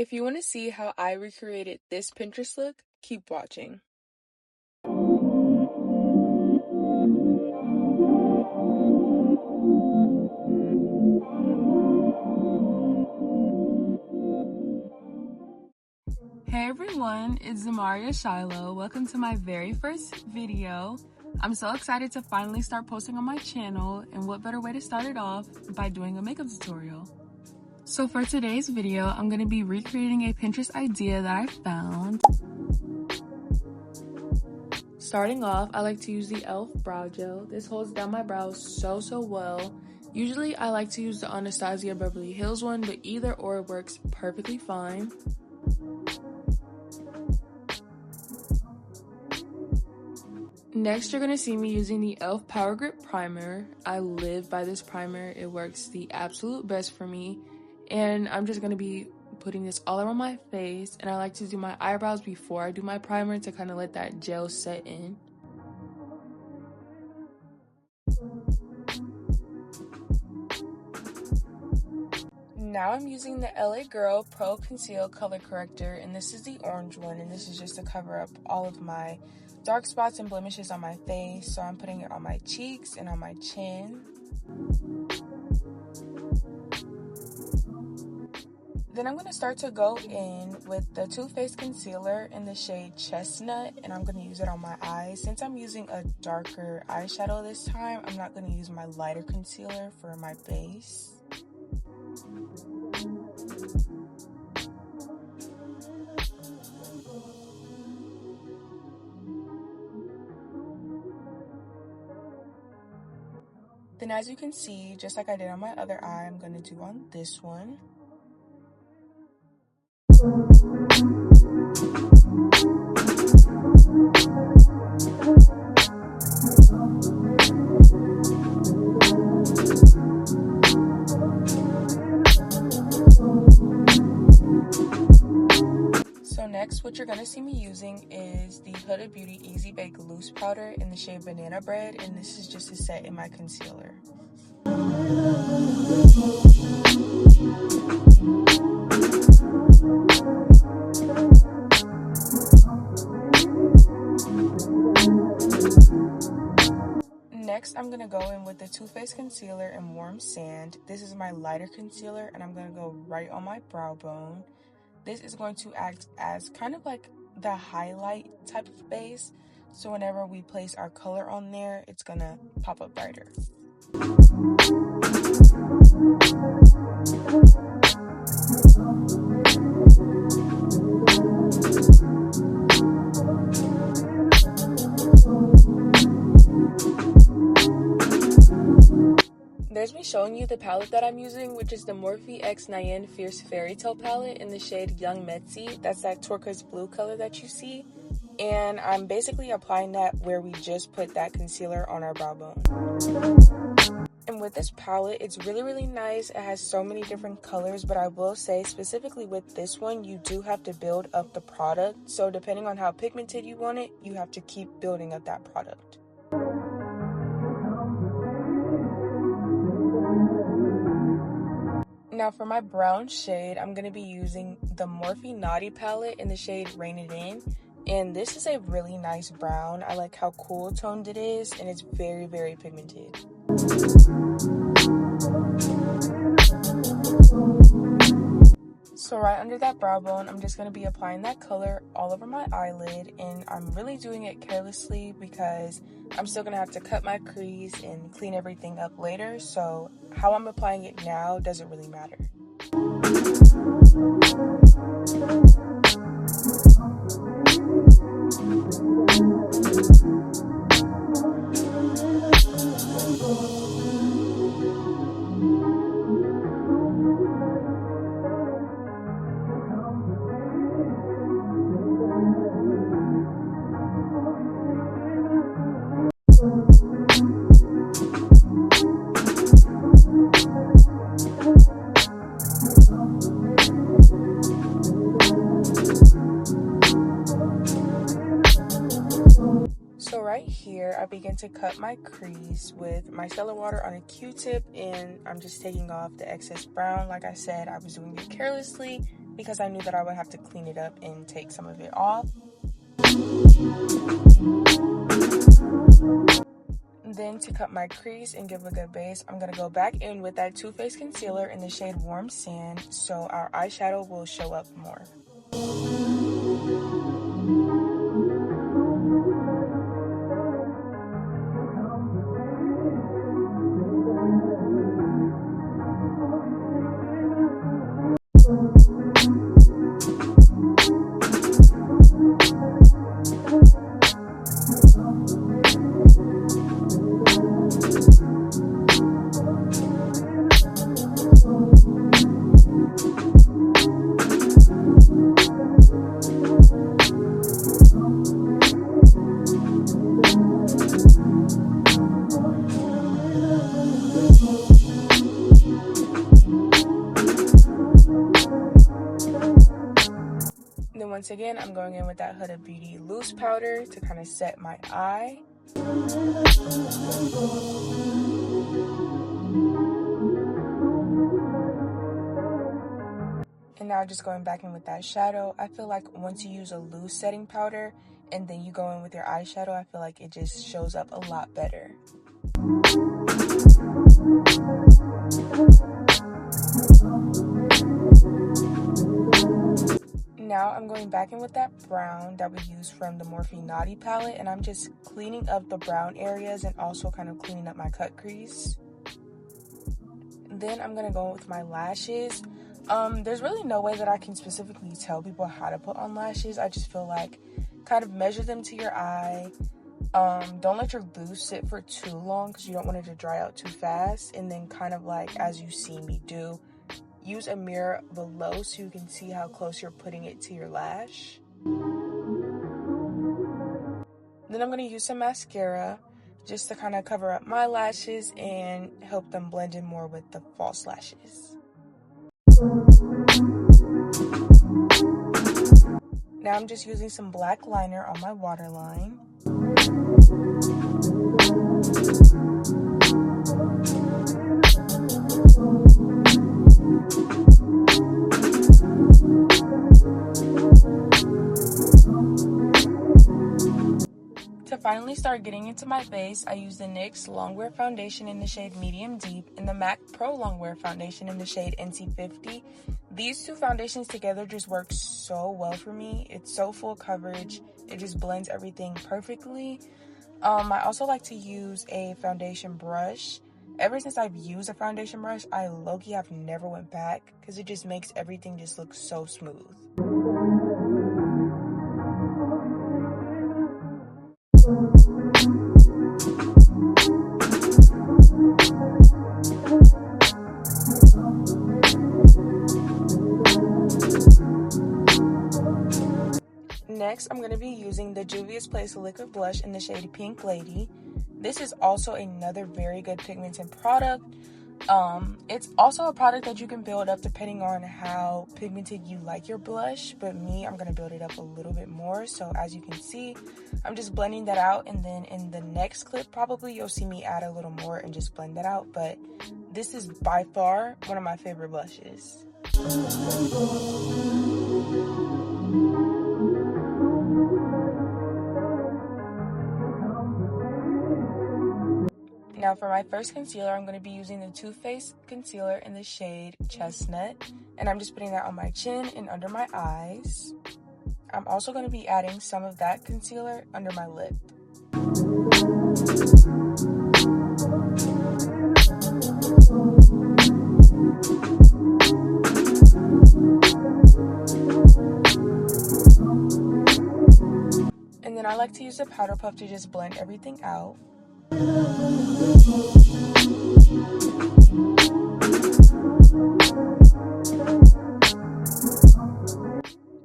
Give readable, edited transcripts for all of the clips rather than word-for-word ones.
If you want to see how I recreated this Pinterest look, keep watching. Hey everyone, it's Zamaria Shiloh. Welcome to my very first video. I'm so excited to finally start posting on my channel, and what better way to start it off by doing a makeup tutorial. So for today's video, I'm going to be recreating a Pinterest idea that I found. Starting off, I like to use the e.l.f. brow gel. This holds down my brows so well. Usually I like to use the Anastasia Beverly Hills one, but either or works perfectly fine. Next, you're going to see me using the e.l.f. Power Grip Primer. I live by this primer. It works the absolute best for me. And I'm just going to be putting this all around my face. And I like to do my eyebrows before I do my primer to kind of let that gel set in. Now I'm using the LA Girl Pro Conceal Color Corrector. And this is the orange one. And this is just to cover up all of my dark spots and blemishes on my face. So I'm putting it on my cheeks and on my chin. Then I'm going to start to go in with the Too Faced concealer in the shade Chestnut, and I'm going to use it on my eyes. Since I'm using a darker eyeshadow this time, I'm not going to use my lighter concealer for my base. Then as you can see, just like I did on my other eye, I'm going to do on this one. So next, what you're going to see me using is the Huda Beauty Easy Bake Loose Powder in the shade Banana Bread, and this is just to set in my concealer. Next, I'm going to go in with the Too Faced Concealer in Warm Sand. This is my lighter concealer, and I'm going to go right on my brow bone. This is going to act as kind of like the highlight type of base. So whenever we place our color on there, it's going to pop up brighter. There's me showing you the palette that I'm using, which is the Morphe X Nyan Fierce Fairy Tale palette in the shade Young Metzi. That's that turquoise blue color that you see. And I'm basically applying that where we just put that concealer on our brow bone. And with this palette, it's really nice. It has so many different colors, but I will say specifically with this one, you do have to build up the product. So depending on how pigmented you want it, you have to keep building up that product. Now for my brown shade, I'm going to be using the Morphe Naughty palette in the shade Rain It In. And this is a really nice brown. I like how cool toned it is, and it's very pigmented. So right under that brow bone, I'm just going to be applying that color all over my eyelid, and I'm really doing it carelessly because I'm still going to have to cut my crease and clean everything up later, so how I'm applying it now doesn't really matter. So right here, I begin to cut my crease with micellar water on a Q-tip, and I'm just taking off the excess brown. Like I said, I was doing it carelessly because I knew that I would have to clean it up and take some of it off. Then to cut my crease and give a good base, I'm going to go back in with that Too Faced concealer in the shade Warm Sand, so our eyeshadow will show up more. Then once again, I'm going in with that Huda Beauty loose powder to kind of set my eye. And now just going back in with that shadow, I feel like once you use a loose setting powder and then you go in with your eyeshadow, I feel like it just shows up a lot better. Now I'm going back in with that brown that we used from the Morphe Naughty palette, and I'm just cleaning up the brown areas and also kind of cleaning up my cut crease. Then I'm going to go with my lashes. There's really no way that I can specifically tell people how to put on lashes. I just feel like kind of measure them to your eye. Don't let your glue sit for too long because you don't want it to dry out too fast. And then kind of like as you see me do, use a mirror below so you can see how close you're putting it to your lash. Then I'm going to use some mascara just to kind of cover up my lashes and help them blend in more with the false lashes. Now I'm just using some black liner on my waterline. To finally start getting into my base, I use the NYX Longwear Foundation in the shade Medium Deep and the MAC Pro Longwear Foundation in the shade NC50. These two foundations together just work so well for me. It's so full coverage. It just blends everything perfectly. I also like to use a foundation brush. Ever since I've used a foundation brush, I low-key have never went back because it just makes everything just look so smooth. Next, I'm going to be using the Juvia's Place Liquid Blush in the shade Pink Lady. This is also another very good pigmented product. It's also a product that you can build up depending on how pigmented you like your blush, but me, I'm going to build it up a little bit more. So as you can see, I'm just blending that out, and then in the next clip probably you'll see me add a little more and just blend that out. But this is by far one of my favorite blushes. Now for my first concealer, I'm going to be using the Too Faced concealer in the shade Chestnut, and I'm just putting that on my chin and under my eyes. I'm also going to be adding some of that concealer under my lip. And then I like to use the powder puff to just blend everything out.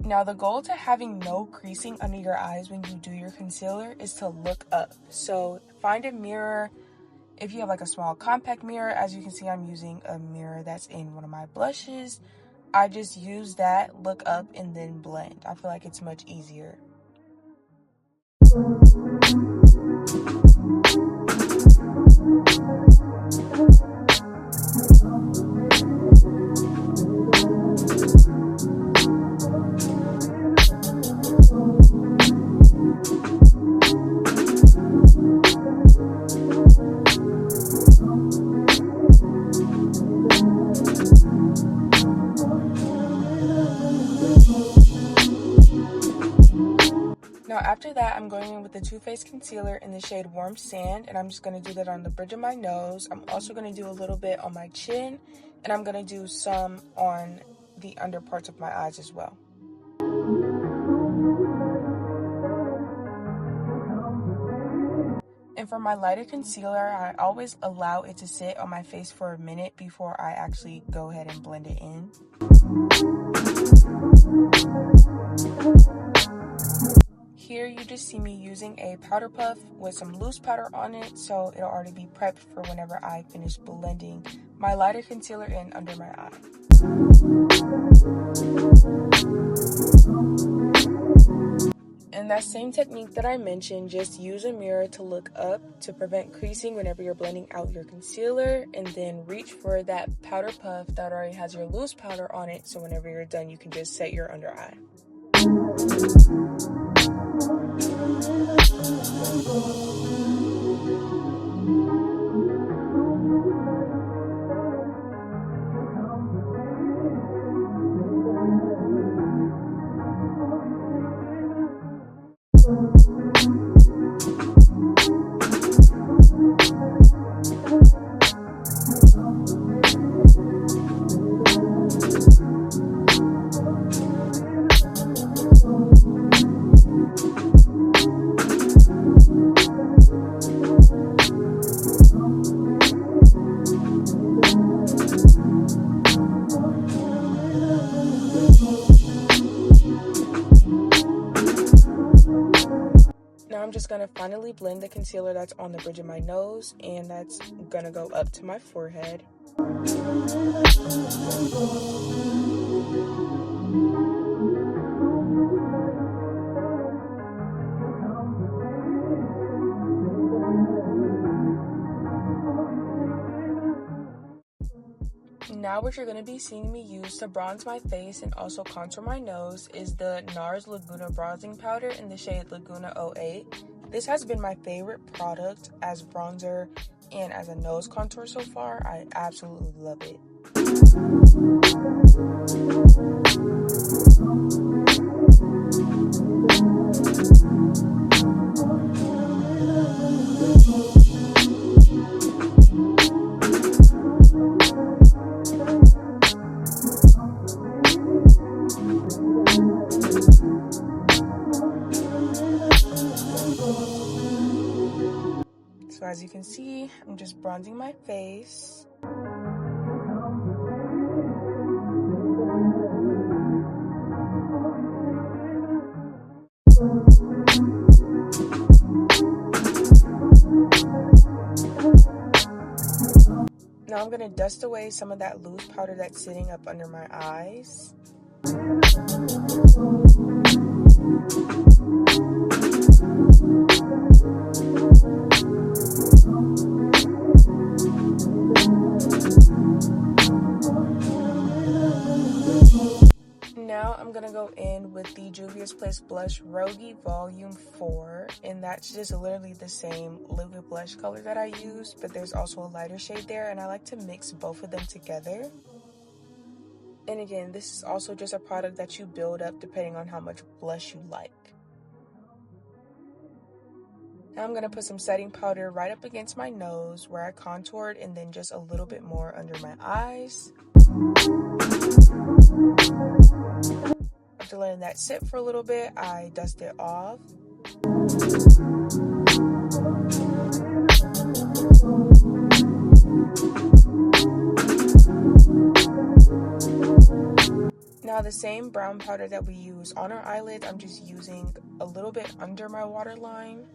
Now the goal to having no creasing under your eyes when you do your concealer is to look up. So find a mirror. If you have like a small compact mirror, as you can see, I'm using a mirror that's in one of my blushes. I just use that, look up, and then blend. I feel like it's much easier. after that, I'm going in with the Too Faced concealer in the shade Warm Sand, and I'm just going to do that on the bridge of my nose. I'm also going to do a little bit on my chin, and I'm going to do some on the under parts of my eyes as well. And for my lighter concealer, I always allow it to sit on my face for a minute before I actually go ahead and blend it in. Here you just see me using a powder puff with some loose powder on it, so it'll already be prepped for whenever I finish blending my lighter concealer in under my eye. And that same technique that I mentioned, just use a mirror to look up to prevent creasing whenever you're blending out your concealer, and then reach for that powder puff that already has your loose powder on it, so whenever you're done you can just set your under eye. Now I'm just going to finally blend the concealer that's on the bridge of my nose, and that's going to go up to my forehead. Now what you're going to be seeing me use to bronze my face and also contour my nose is the NARS Laguna Bronzing Powder in the shade Laguna 08. This has been my favorite product as bronzer and as a nose contour so far. I absolutely love it. So as you can see, I'm just bronzing my face. Now I'm going to dust away some of that loose powder that's sitting up under my eyes. Now I'm going to go in with the Juvia's Place Blush Rogue Volume 4, and that's just literally the same liquid blush color that I used, but there's also a lighter shade there, and I like to mix both of them together. And again, this is also just a product that you build up depending on how much blush you like. Now I'm going to put some setting powder right up against my nose where I contoured, and then just a little bit more under my eyes. After letting that sit for a little bit, I dust it off. Now the same brown powder that we use on our eyelids, I'm just using a little bit under my waterline.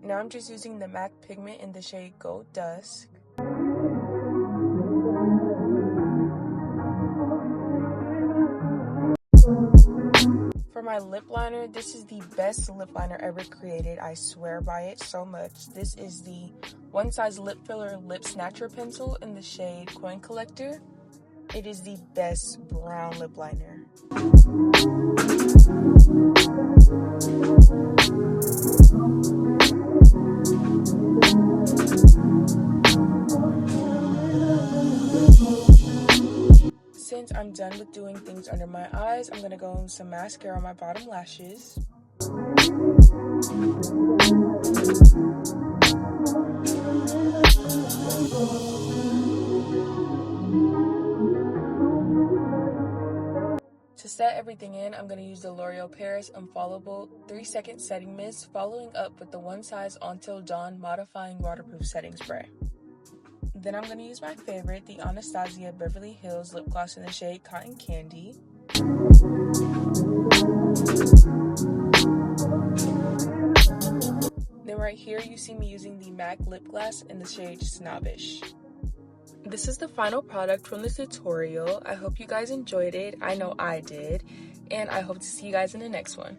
Now I'm just using the MAC pigment in the shade Gold Dusk. For my lip liner, this is the best lip liner ever created. I swear by it so much. This is the One Size Lip Filler Lip Snatcher Pencil in the shade Coin Collector. It is the best brown lip liner. Since I'm done with doing things under my eyes, I'm going to go in with some mascara on my bottom lashes. To set everything in, I'm going to use the L'Oreal Paris Unfallible 3-second setting mist, following up with the One Size Until Dawn Mattifying Waterproof Setting Spray. Then I'm going to use my favorite, the Anastasia Beverly Hills Lip Gloss in the shade Cotton Candy. Then right here, you see me using the MAC Lip Gloss in the shade Snobbish. This is the final product from this tutorial. I hope you guys enjoyed it. I know I did. And I hope to see you guys in the next one.